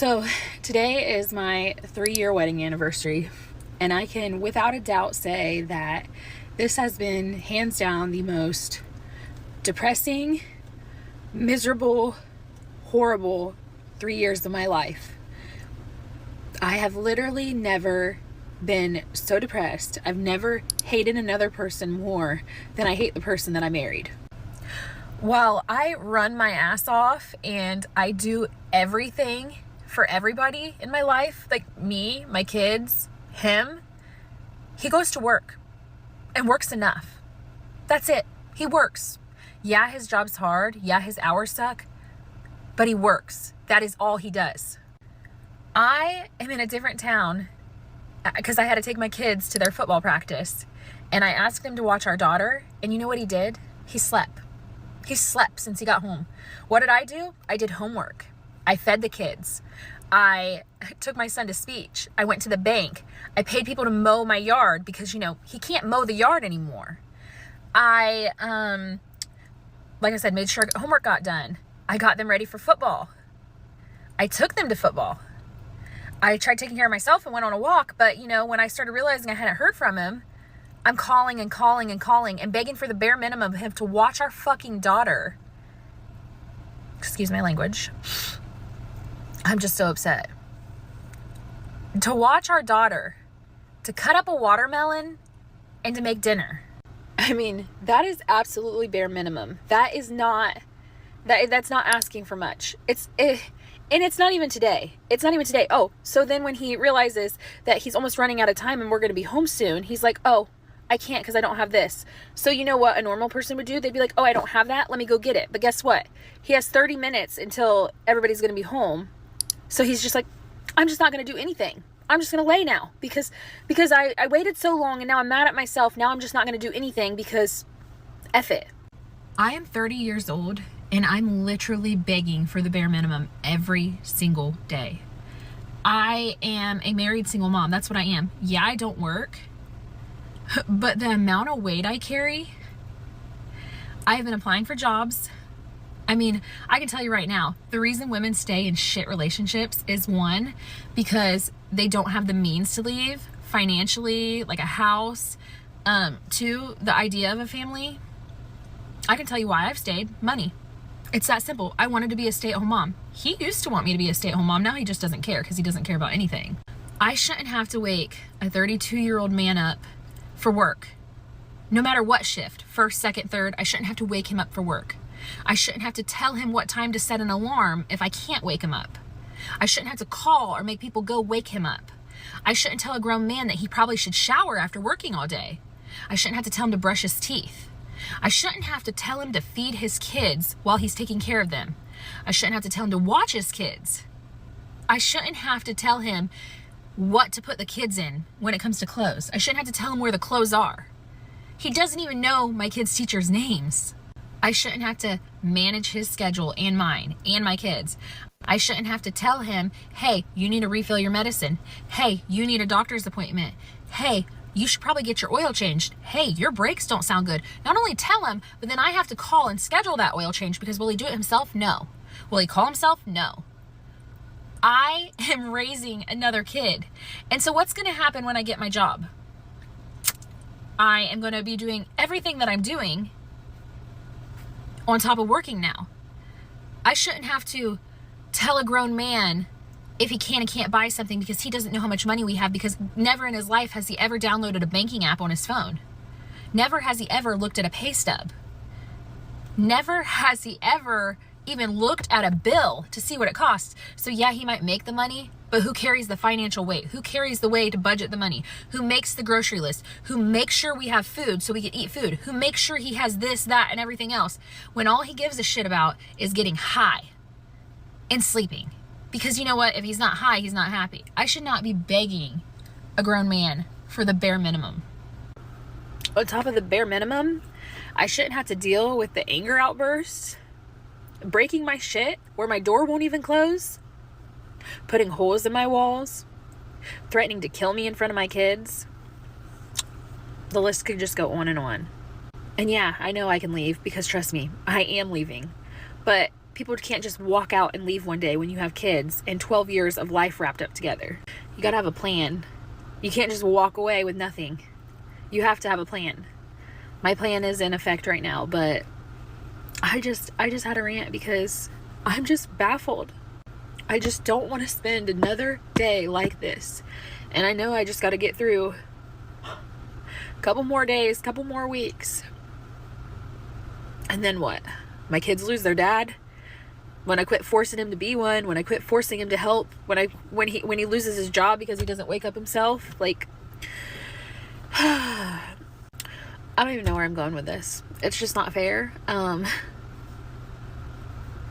So today is my 3-year wedding anniversary, and I can without a doubt say that this has been hands down the most depressing, miserable, horrible 3 years of my life. I have literally never been so depressed. I've never hated another person more than I hate the person that I married. While I run my ass off and I do everything for everybody in my life, like me, my kids, him, he goes to work and works enough. That's it. He works. Yeah, his job's hard. Yeah, his hours suck, but he works. That is all he does. I am in a different town because I had to take my kids to their football practice, and I asked him to watch our daughter, and you know what he did? He slept. He slept since he got home. What did I do? I did homework. I fed the kids. I took my son to speech. I went to the bank. I paid people to mow my yard because, he can't mow the yard anymore. I, like I said, made sure homework got done. I got them ready for football. I took them to football. I tried taking care of myself and went on a walk, but, when I started realizing I hadn't heard from him, I'm calling and calling and calling and begging for the bare minimum of him to watch our fucking daughter. Excuse my language. I'm just so upset. To watch our daughter, to cut up a watermelon, and to make dinner. I mean, that is absolutely bare minimum. That's not asking for much. And it's not even today. Oh, so then when he realizes that he's almost running out of time and we're going to be home soon, he's like, oh, I can't because I don't have this. So you know what a normal person would do? They'd be like, oh, I don't have that. Let me go get it. But guess what? He has 30 minutes until everybody's going to be home. So he's just like, I'm just not going to do anything. I'm just going to lay now because I waited so long and now I'm mad at myself. Now I'm just not going to do anything because F it. I am 30 years old and I'm literally begging for the bare minimum every single day. I am a married single mom. That's what I am. Yeah, I don't work. But the amount of weight I carry, I have been applying for jobs. I mean, I can tell you right now, the reason women stay in shit relationships is one, because they don't have the means to leave financially, like a house. Two, the idea of a family. I can tell you why I've stayed. Money. It's that simple. I wanted to be a stay-at-home mom. He used to want me to be a stay-at-home mom. Now he just doesn't care because he doesn't care about anything. I shouldn't have to wake a 32-year-old man up for work. No matter what shift, first, second, third, I shouldn't have to wake him up for work. I shouldn't have to tell him what time to set an alarm if I can't wake him up. I shouldn't have to call or make people go wake him up. I shouldn't tell a grown man that he probably should shower after working all day. I shouldn't have to tell him to brush his teeth. I shouldn't have to tell him to feed his kids while he's taking care of them. I shouldn't have to tell him to watch his kids. I shouldn't have to tell him what to put the kids in when it comes to clothes. I shouldn't have to tell him where the clothes are. He doesn't even know my kids' teachers' names. I shouldn't have to manage his schedule and mine and my kids. I shouldn't have to tell him, hey, you need to refill your medicine. Hey, you need a doctor's appointment. Hey, you should probably get your oil changed. Hey, your brakes don't sound good. Not only tell him, but then I have to call and schedule that oil change because will he do it himself? No. Will he call himself? No. I am raising another kid. And so what's going to happen when I get my job? I am going to be doing everything that I'm doing on top of working now. I shouldn't have to tell a grown man if he can and can't buy something because he doesn't know how much money we have, because never in his life has he ever downloaded a banking app on his phone. Never has he ever looked at a pay stub. Never has he ever even looked at a bill to see what it costs. So yeah, he might make the money, but who carries the financial weight? Who carries the way to budget the money? Who makes the grocery list? Who makes sure we have food so we can eat food? Who makes sure he has this, that, and everything else when all he gives a shit about is getting high and sleeping? Because you know what? If he's not high, he's not happy. I should not be begging a grown man for the bare minimum. On top of the bare minimum, I shouldn't have to deal with the anger outbursts, breaking my shit where my door won't even close, putting holes in my walls, threatening to kill me in front of my kids. The list could just go on and on. And yeah, I know I can leave because trust me, I am leaving. But People can't just walk out and leave one day when you have kids and 12 years of life wrapped up together. You gotta have a plan. You can't just walk away with nothing. You have to have a plan. My plan is in effect right now, but I just had a rant because I'm just baffled. I just don't want to spend another day like this. And I know I just got to get through a couple more days, couple more weeks. And then what? My kids lose their dad? When I quit forcing him to be one, when I quit forcing him to help, when he loses his job because he doesn't wake up himself, like I don't even know where I'm going with this. It's just not fair.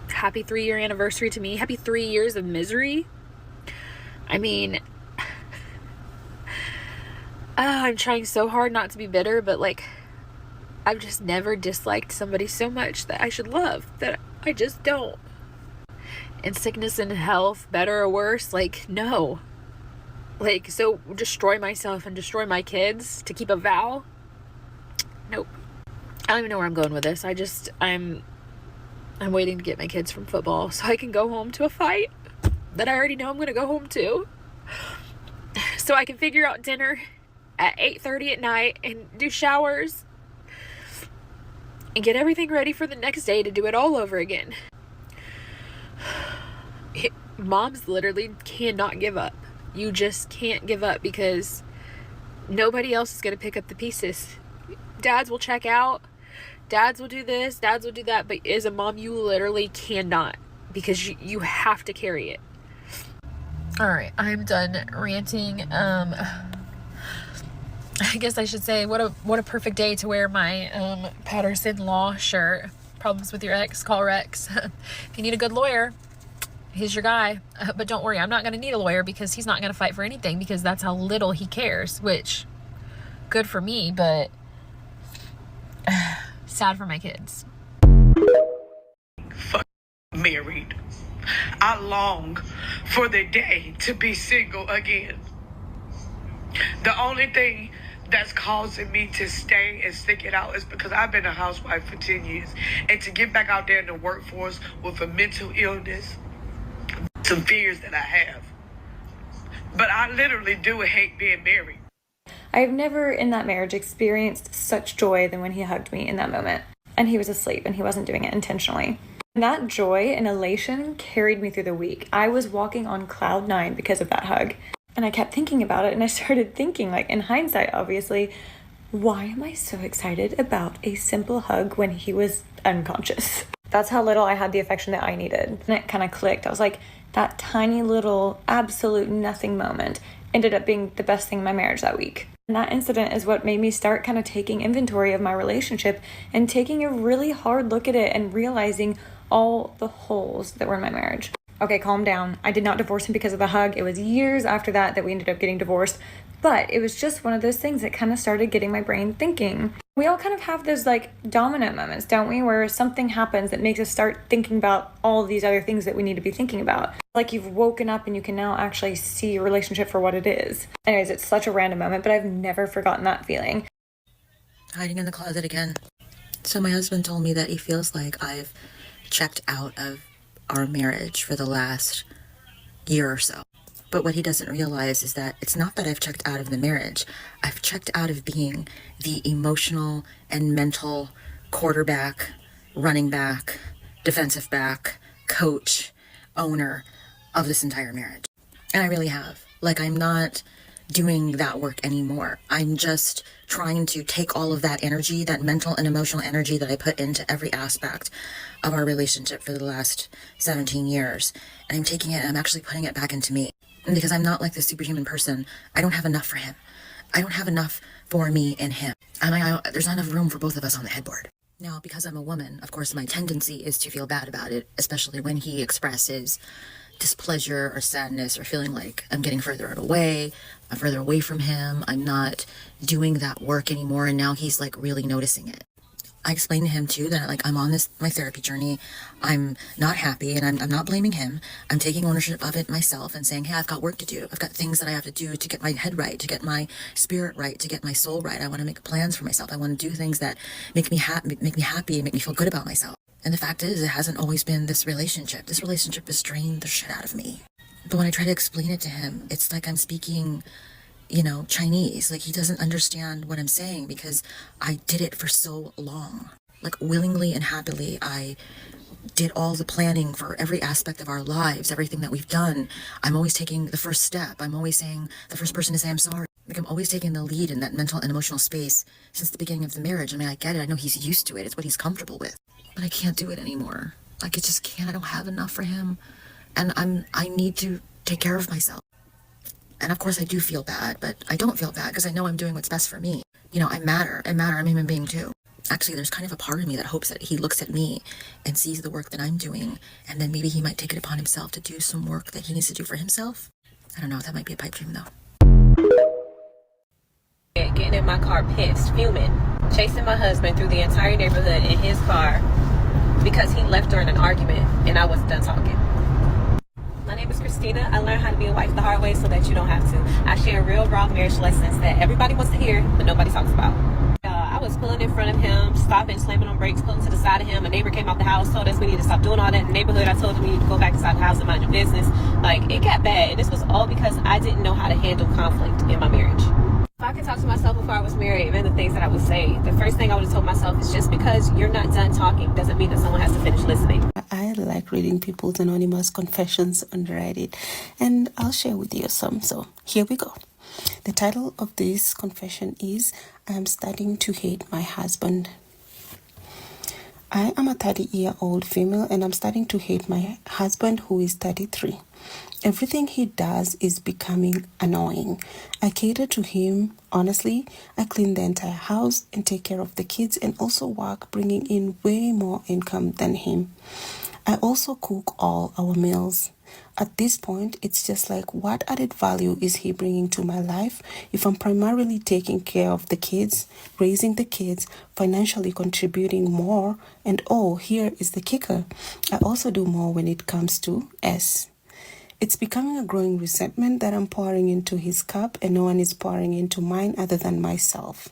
Happy 3-year anniversary to me. Happy 3 years of misery. I mean, I'm trying so hard not to be bitter, but like, I've just never disliked somebody so much that I should love, that I just don't. In sickness and health, better or worse, like, no. Like, so destroy myself and destroy my kids to keep a vow? Nope. I don't even know where I'm going with this. I'm waiting to get my kids from football so I can go home to a fight that I already know I'm going to go home to. So I can figure out dinner at 8:30 at night and do showers and get everything ready for the next day to do it all over again. Moms literally cannot give up. You just can't give up because nobody else is going to pick up the pieces. Dads will check out. Dads will do this, dads will do that, but as a mom, you literally cannot, because you have to carry it. All right, I'm done ranting. I guess I should say, what a perfect day to wear my Patterson Law shirt. Problems with your ex, call Rex. If you need a good lawyer, he's your guy. But don't worry, I'm not going to need a lawyer because he's not going to fight for anything, because that's how little he cares, which, good for me, but sad for my kids. Fuck married. I long for the day to be single again. The only thing that's causing me to stay and stick it out is because I've been a housewife for 10 years. And to get back out there in the workforce with a mental illness, some fears that I have. But I literally do hate being married. I've never in that marriage experienced such joy than when he hugged me in that moment. And he was asleep and he wasn't doing it intentionally. And that joy and elation carried me through the week. I was walking on cloud 9 because of that hug. And I kept thinking about it, and I started thinking, like, in hindsight, obviously, why am I so excited about a simple hug when he was unconscious? That's how little I had the affection that I needed. And it kind of clicked. I was like, that tiny little absolute nothing moment ended up being the best thing in my marriage that week. And that incident is what made me start kind of taking inventory of my relationship and taking a really hard look at it and realizing all the holes that were in my marriage. Okay, calm down. I did not divorce him because of the hug. It was years after that we ended up getting divorced. But it was just one of those things that kind of started getting my brain thinking. We all kind of have those like domino moments, don't we? Where something happens that makes us start thinking about all these other things that we need to be thinking about. Like you've woken up and you can now actually see your relationship for what it is. Anyways, it's such a random moment, but I've never forgotten that feeling. Hiding in the closet again. So my husband told me that he feels like I've checked out of our marriage for the last year or so. But what he doesn't realize is that it's not that I've checked out of the marriage. I've checked out of being the emotional and mental quarterback, running back, defensive back, coach, owner of this entire marriage. And I really have. Like, I'm not doing that work anymore. I'm just trying to take all of that energy, that mental and emotional energy that I put into every aspect of our relationship for the last 17 years. And I'm taking it and I'm actually putting it back into me. And because I'm not like this superhuman person, I don't have enough for him. I don't have enough for me and him. And there's not enough room for both of us on the headboard. Now, because I'm a woman, of course, my tendency is to feel bad about it, especially when he expresses displeasure or sadness or feeling like I'm getting further away from him. I'm not doing that work anymore. And now he's like really noticing it. I explained to him too that like I'm on my therapy journey. I'm not happy, and I'm not blaming him. I'm taking ownership of it myself and saying, hey, I've got work to do. I've got things that I have to do to get my head right, to get my spirit right, to get my soul right. I want to make plans for myself. I want to do things that make me happy, make me feel good about myself. And the fact is, it hasn't always been this relationship. This relationship has drained the shit out of me. But when I try to explain it to him, it's like I'm speaking, Chinese. Like he doesn't understand what I'm saying because I did it for so long. Like willingly and happily, I did all the planning for every aspect of our lives, everything that we've done. I'm always taking the first step. I'm always saying the first person to say I'm sorry. Like I'm always taking the lead in that mental and emotional space since the beginning of the marriage. I mean, I get it. I know he's used to it. It's what he's comfortable with. But I can't do it anymore. Like I just can't. I don't have enough for him. And I need to take care of myself. And of course I do feel bad, but I don't feel bad because I know I'm doing what's best for me. I matter. I'm a human being too. Actually, there's kind of a part of me that hopes that he looks at me and sees the work that I'm doing, and then maybe he might take it upon himself to do some work that he needs to do for himself. I don't know. That might be a pipe dream though. Getting in my car pissed, fuming, chasing my husband through the entire neighborhood in his car because he left during an argument and I wasn't done talking. My name is Christina. I learned how to be a wife the hard way so that you don't have to. I share real raw marriage lessons that everybody wants to hear, but nobody talks about. I was pulling in front of him, stopping, slamming on brakes, pulling to the side of him. A neighbor came out the house, told us we need to stop doing all that in the neighborhood. I told him we need to go back inside the house and mind your business. Like, it got bad, and this was all because I didn't know how to handle conflict in my marriage. If I could talk to myself before I was married, and the things that I would say, the first thing I would have told myself is just because you're not done talking doesn't mean that someone has to finish listening. I like reading people's anonymous confessions on Reddit, and I'll share with you some. So here we go. The title of this confession is I am starting to hate my husband. I am a 30-year-old female and I'm starting to hate my husband who is 33. Everything he does is becoming annoying. I cater to him. Honestly, I clean the entire house and take care of the kids and also work, bringing in way more income than him. I also cook all our meals. At this point, it's just like, what added value is he bringing to my life if I'm primarily taking care of the kids, raising the kids, financially contributing more, and oh, here is the kicker. I also do more when it comes to S. It's becoming a growing resentment that I'm pouring into his cup and no one is pouring into mine other than myself.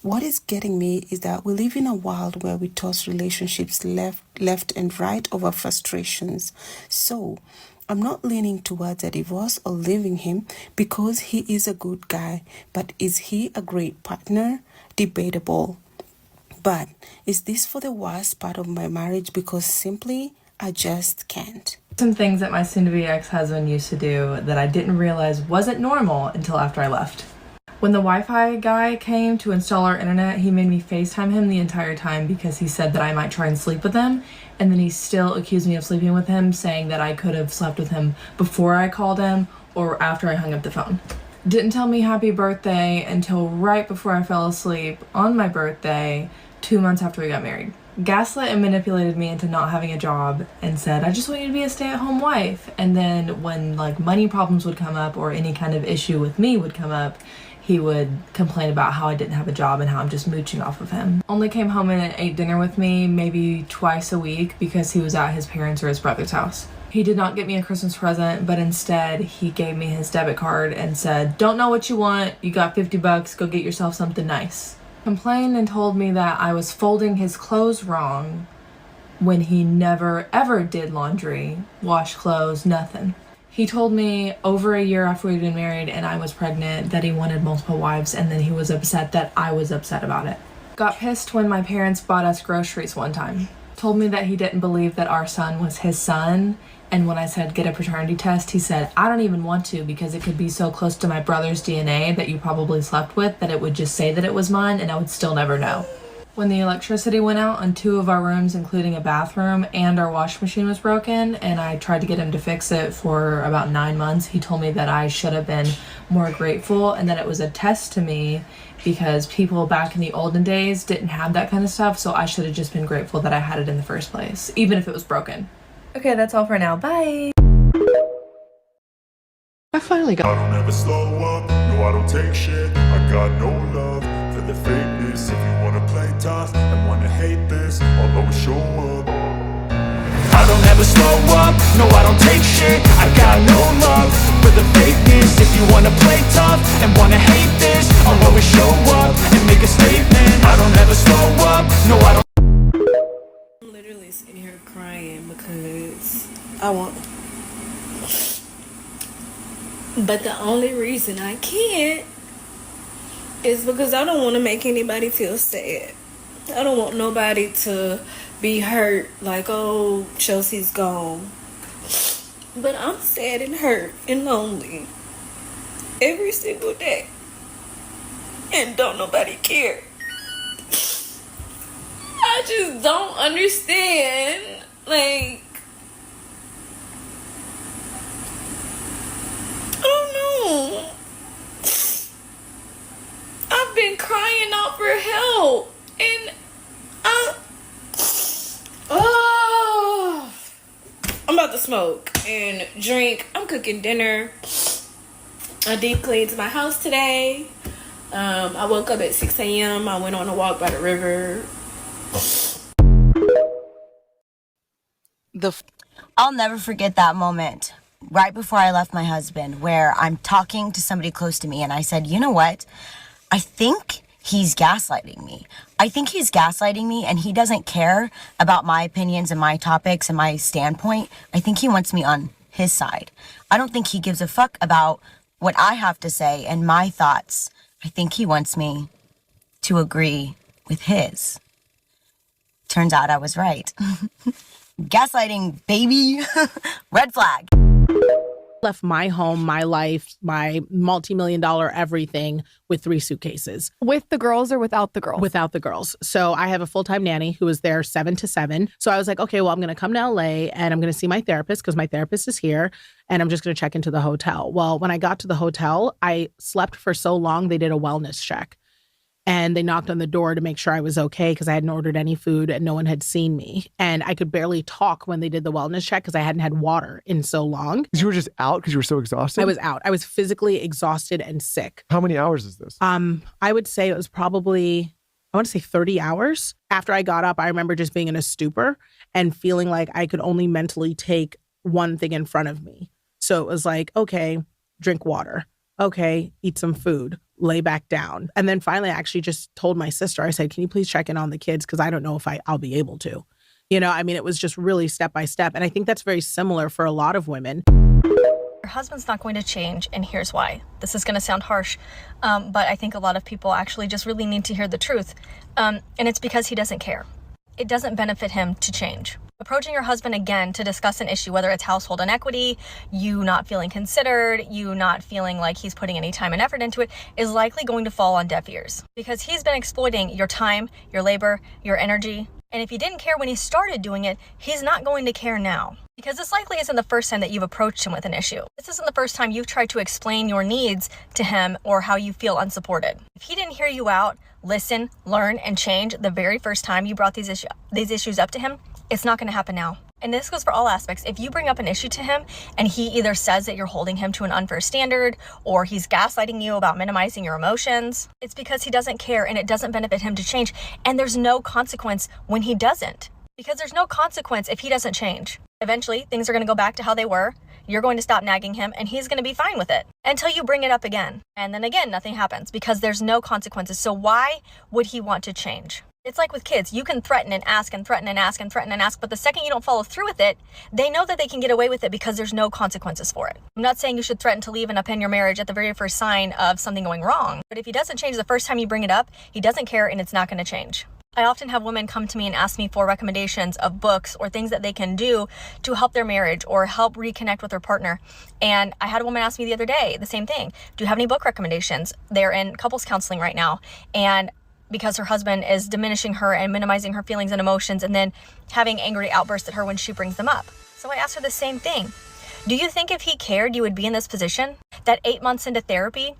What is getting me is that we live in a world where we toss relationships left and right over frustrations. So I'm not leaning towards a divorce or leaving him because he is a good guy. But is he a great partner? Debatable. But is this for the worst part of my marriage because simply I just can't? Some things that my soon-to-be ex-husband used to do that I didn't realize wasn't normal until after I left. When the Wi-Fi guy came to install our internet, he made me FaceTime him the entire time because he said that I might try and sleep with him, and then he still accused me of sleeping with him, saying that I could have slept with him before I called him or after I hung up the phone. Didn't tell me happy birthday until right before I fell asleep on my birthday, 2 months after we got married. Gaslit and manipulated me into not having a job and said, I just want you to be a stay-at-home wife. And then when money problems would come up or any kind of issue with me would come up, he would complain about how I didn't have a job and how I'm just mooching off of him. Only came home and ate dinner with me maybe twice a week because he was at his parents' or his brother's house. He did not get me a Christmas present, but instead he gave me his debit card and said, don't know what you want, you got $50, go get yourself something nice. Complained and told me that I was folding his clothes wrong when he never ever did laundry, wash clothes, nothing. He told me over a year after we'd been married and I was pregnant that he wanted multiple wives, and then he was upset that I was upset about it. Got pissed when my parents bought us groceries one time. Told me that he didn't believe that our son was his son, and when I said get a paternity test, he said, I don't even want to because it could be so close to my brother's DNA that you probably slept with that it would just say that it was mine and I would still never know. When the electricity went out on 2 of our rooms, including a bathroom, and our washing machine was broken, and I tried to get him to fix it for about 9 months, he told me that I should have been more grateful and that it was a test to me because people back in the olden days didn't have that kind of stuff, so I should have just been grateful that I had it in the first place, even if it was broken. Okay, that's all for now. Bye! I finally got. I don't ever slow up, no I don't take shit. I got no love for the fakeness. If you wanna play tough and wanna hate this, I'll always show up. I don't ever slow up, no I don't take shit. I got no love for the fakeness. If you wanna play tough and wanna hate this, I'll always show up and make a statement. I don't ever slow up, no I don't. I'm literally sitting here crying because I want, but the only reason I can't is because I don't want to make anybody feel sad. I don't want nobody to be hurt like, oh, Chelsea's gone. But I'm sad and hurt and lonely every single day, and don't nobody care. I just don't understand, like, I don't know. I've been crying out for help, and I'm about to smoke and drink. I'm cooking dinner. I deep cleaned my house today. I woke up at 6 a.m. I went on a walk by the river. I'll never forget that moment right before I left my husband, where I'm talking to somebody close to me and I said, you know what? I think he's gaslighting me. I think he's gaslighting me, and he doesn't care about my opinions and my topics and my standpoint. I think he wants me on his side. I don't think he gives a fuck about what I have to say and my thoughts. I think he wants me to agree with his. Turns out I was right. Gaslighting, baby. Red flag. Left my home, my life, my multi-million-dollar everything with 3 suitcases. With the girls or without the girls? Without the girls. So I have a full-time nanny who is there 7 to 7. So I was like, okay, well, I'm going to come to LA and I'm going to see my therapist because my therapist is here, and I'm just going to check into the hotel. Well, when I got to the hotel, I slept for so long, they did a wellness check. And they knocked on the door to make sure I was okay because I hadn't ordered any food and no one had seen me. And I could barely talk when they did the wellness check because I hadn't had water in so long. You were just out because you were so exhausted? I was out. I was physically exhausted and sick. How many hours is this? I would say it was probably, I want to say 30 hours. After I got up, I remember just being in a stupor and feeling like I could only mentally take one thing in front of me. So it was like, okay, drink water. Okay, eat some food. Lay back down. And then finally, I actually just told my sister, I said, can you please check in on the kids? Because I don't know if I'll be able to. You know, I mean, it was just really step by step. And I think that's very similar for a lot of women. Your husband's not going to change, and here's why. This is going to sound harsh, but I think a lot of people actually just really need to hear the truth. And it's because he doesn't care. It doesn't benefit him to change. Approaching your husband again to discuss an issue, whether it's household inequity, you not feeling considered, you not feeling like he's putting any time and effort into it, is likely going to fall on deaf ears because he's been exploiting your time, your labor, your energy. And if he didn't care when he started doing it, he's not going to care now. Because this likely isn't the first time that you've approached him with an issue. This isn't the first time you've tried to explain your needs to him or how you feel unsupported. If he didn't hear you out, listen, learn, and change the very first time you brought these issues up to him, it's not going to happen now. And this goes for all aspects. If you bring up an issue to him and he either says that you're holding him to an unfair standard or he's gaslighting you about minimizing your emotions, it's because he doesn't care and it doesn't benefit him to change. And there's no consequence when he doesn't. Because there's no consequence if he doesn't change. Eventually, things are going to go back to how they were. You're going to stop nagging him and he's going to be fine with it until you bring it up again. And then again, nothing happens because there's no consequences. So why would he want to change? It's like with kids. You can threaten and ask and threaten and ask and threaten and ask, but the second you don't follow through with it, they know that they can get away with it because there's no consequences for it. I'm not saying you should threaten to leave and upend your marriage at the very first sign of something going wrong, but if he doesn't change the first time you bring it up, he doesn't care and it's not going to change. I often have women come to me and ask me for recommendations of books or things that they can do to help their marriage or help reconnect with their partner. And I had a woman ask me the other day, the same thing. Do you have any book recommendations? They're in couples counseling right now. And because her husband is diminishing her and minimizing her feelings and emotions and then having angry outbursts at her when she brings them up. So I asked her the same thing. Do you think if he cared, you would be in this position? That 8 months into therapy,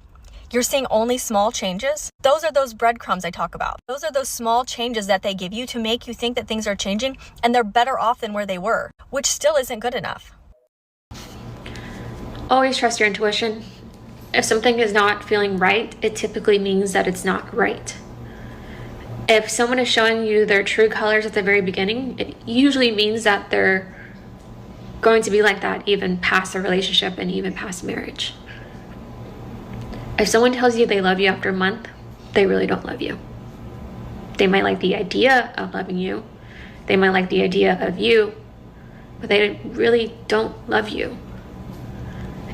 you're seeing only small changes? Those are those breadcrumbs I talk about. Those are those small changes that they give you to make you think that things are changing and they're better off than where they were, which still isn't good enough. Always trust your intuition. If something is not feeling right, it typically means that it's not right. If someone is showing you their true colors at the very beginning, it usually means that they're going to be like that even past a relationship and even past marriage. If someone tells you they love you after a month, they really don't love you. They might like the idea of loving you. They might like the idea of you, but they really don't love you.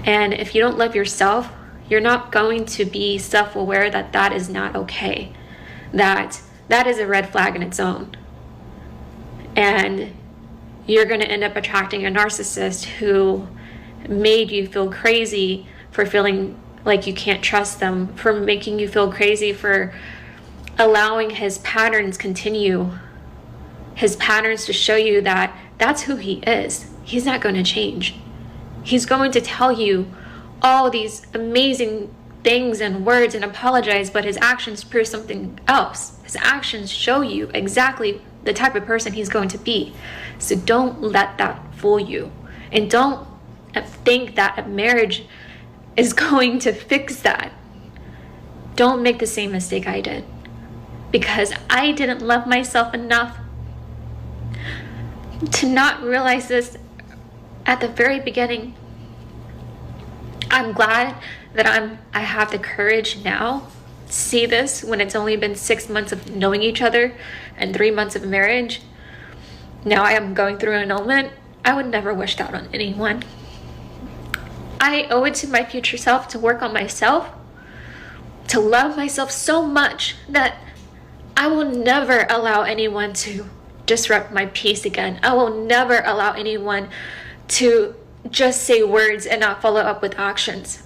And if you don't love yourself, you're not going to be self-aware that that is not okay. That is a red flag in its own. And you're going to end up attracting a narcissist who made you feel crazy for feeling like you can't trust them, for making you feel crazy for allowing his patterns continue, his patterns to show you that that's who he is. He's not going to change. He's going to tell you all these amazing things and words and apologize, but his actions prove something else. His actions show you exactly the type of person he's going to be. So don't let that fool you. And don't think that a marriage is going to fix that. Don't make the same mistake I did. Because I didn't love myself enough to not realize this at the very beginning. I'm glad that I have the courage now to see this when it's only been 6 months of knowing each other and 3 months of marriage. Now I am going through annulment. I would never wish that on anyone. I owe it to my future self to work on myself, to love myself so much that I will never allow anyone to disrupt my peace again. I will never allow anyone to just say words and not follow up with actions.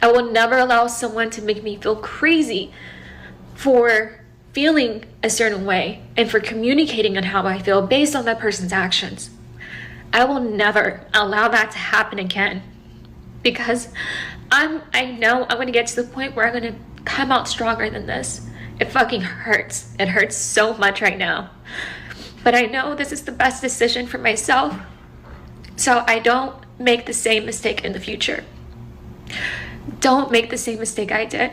I will never allow someone to make me feel crazy for feeling a certain way and for communicating on how I feel based on that person's actions. I will never allow that to happen again, because I know I'm going to get to the point where I'm going to come out stronger than this. It fucking hurts. It hurts so much right now. But I know this is the best decision for myself, so I don't make the same mistake in the future. Don't make the same mistake I did,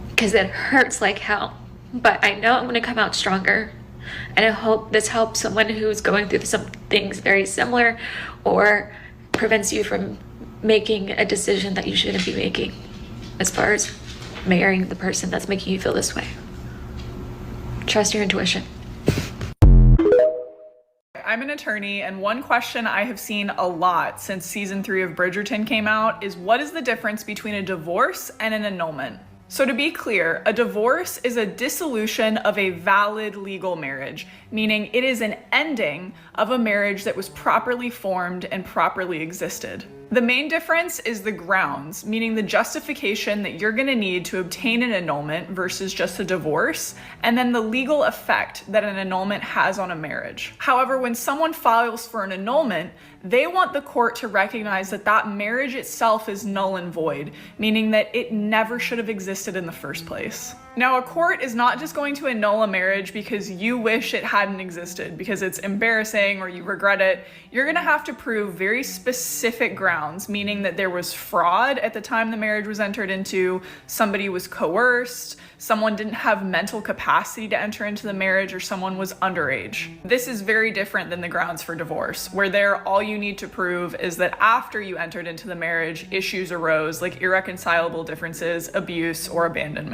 because it hurts like hell. But I know I'm going to come out stronger, and I hope this helps someone who's going through some things very similar, or prevents you from making a decision that you shouldn't be making as far as marrying the person that's making you feel this way. Trust your intuition. I'm an attorney, and one question I have seen a lot since season 3 of Bridgerton came out is, what is the difference between a divorce and an annulment? So to be clear, a divorce is a dissolution of a valid legal marriage, meaning it is an ending of a marriage that was properly formed and properly existed. The main difference is the grounds, meaning the justification that you're going to need to obtain an annulment versus just a divorce, and then the legal effect that an annulment has on a marriage. However, when someone files for an annulment, they want the court to recognize that that marriage itself is null and void, meaning that it never should have existed in the first place. Now, a court is not just going to annul a marriage because you wish it hadn't existed, because it's embarrassing or you regret it. You're going to have to prove very specific grounds, meaning that there was fraud at the time the marriage was entered into, somebody was coerced, someone didn't have mental capacity to enter into the marriage, or someone was underage. This is very different than the grounds for divorce, where there all you need to prove is that after you entered into the marriage, issues arose like irreconcilable differences, abuse, or abandonment.